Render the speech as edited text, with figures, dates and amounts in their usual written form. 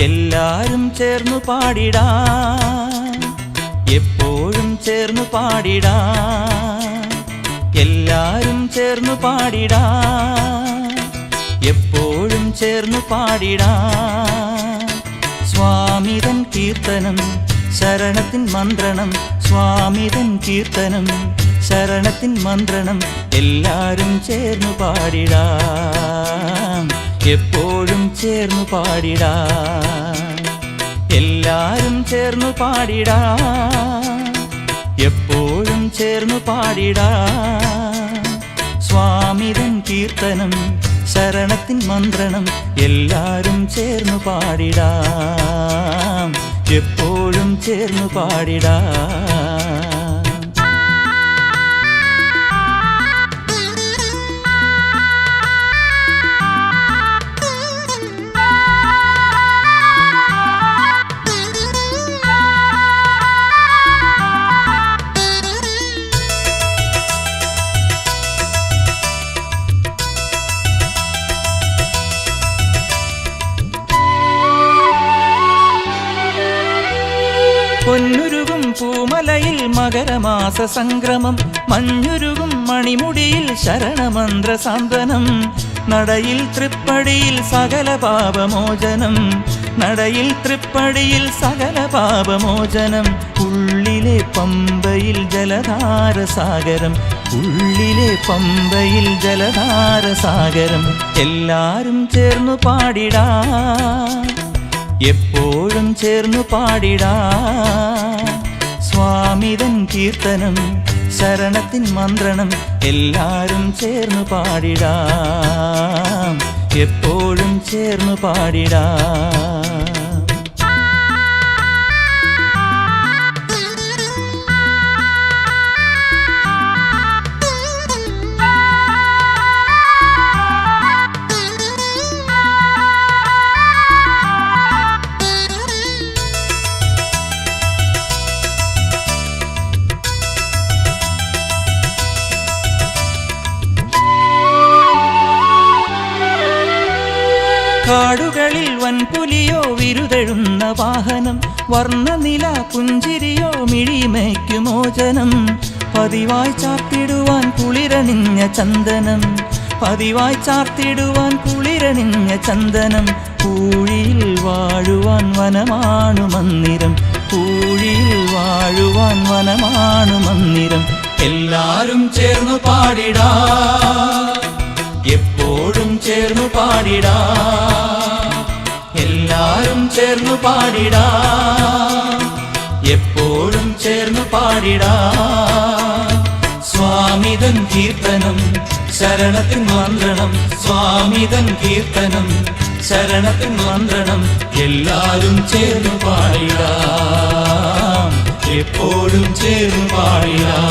എല്ലാരും ചേർന്നു പാടിടാം, എപ്പോഴും ചേർന്നു പാടിടാം. എല്ലാരും ചേർന്നു പാടിടാം, എപ്പോഴും ചേർന്നു പാടിടാം. സ്വാമിതൻ കീർത്തനം ശരണത്തിൻ മന്ത്രണം, സ്വാമിതൻ കീർത്തനം ശരണത്തിൻ മന്ത്രണം. എല്ലാരും ചേർന്നു പാടിടാം, എപ്പോഴും ചേർന്നു പാടിടാം. എല്ലാരും ചേർന്നു പാടിടാം, എപ്പോഴും ചേർന്നു പാടിടാം. സ്വാമിതൻ കീർത്തനം ശരണത്തിൻ മന്ത്രണം. എല്ലാരും ചേർന്നു പാടിടാം, എപ്പോഴും ചേർന്നു പാടിടാം. പൊന്നുരുകും പൂമലയിൽ മകരമാസ സംക്രമം, മഞ്ഞുരുകും മണിമുടിയിൽ ശരണമന്ത്ര സാന്ത്വനം. നടയിൽ തൃപ്പടിയിൽ സകല പാപമോചനം, നടയിൽ തൃപ്പടിയിൽ സകല പാപമോചനം. ഉള്ളിലെ പമ്പയിൽ ജലധാര സാഗരം, ഉള്ളിലെ പമ്പയിൽ ജലധാര സാഗരം. എല്ലാരും ചേർന്നു പാടിടാം, എപ്പോഴും ചേർന്നു പാടിടാം. സ്വാമിതൻ കീർത്തനം ശരണത്തിൻ മന്ത്രണം. എല്ലാരും ചേർന്നു പാടിടാം, എപ്പോഴും ചേർന്നു പാടിടാം. കാടുകളിൽ വൻപുലിയോ വിരുതെഴുന്ന വാഹനം, വർണ്ണനില പുഞ്ചിരിയോ മിഴിമയ്ക്കുമോചനം. പതിവായി ചാർത്തിടുവാൻ കുളിരണിഞ്ഞ ചന്ദനം, പതിവായി ചാർത്തിടുവാൻ കുളിരണിഞ്ഞ ചന്ദനം. പൂഴിയിൽ വാഴുവാൻ വനമാണു മന്ദിരം, പൂഴിയിൽ വാഴുവാൻ വനമാണു മന്ദിരം. എല്ലാരും ചേർന്നു പാടിടാം, എപ്പോഴും ചേർന്നു പാടിടാം. എല്ലാരും ചേർന്നു പാടിടാം, എപ്പോഴും ചേർന്നു പാടിടാം. സ്വാമിതൻ കീർത്തനം ശരണത്തിൻ മന്ത്രണം, സ്വാമിതൻ കീർത്തനം ശരണത്തിൻ മന്ത്രണം. എല്ലാരും ചേർന്നു പാടിടാം, എപ്പോഴും ചേർന്നു പാടിടാം.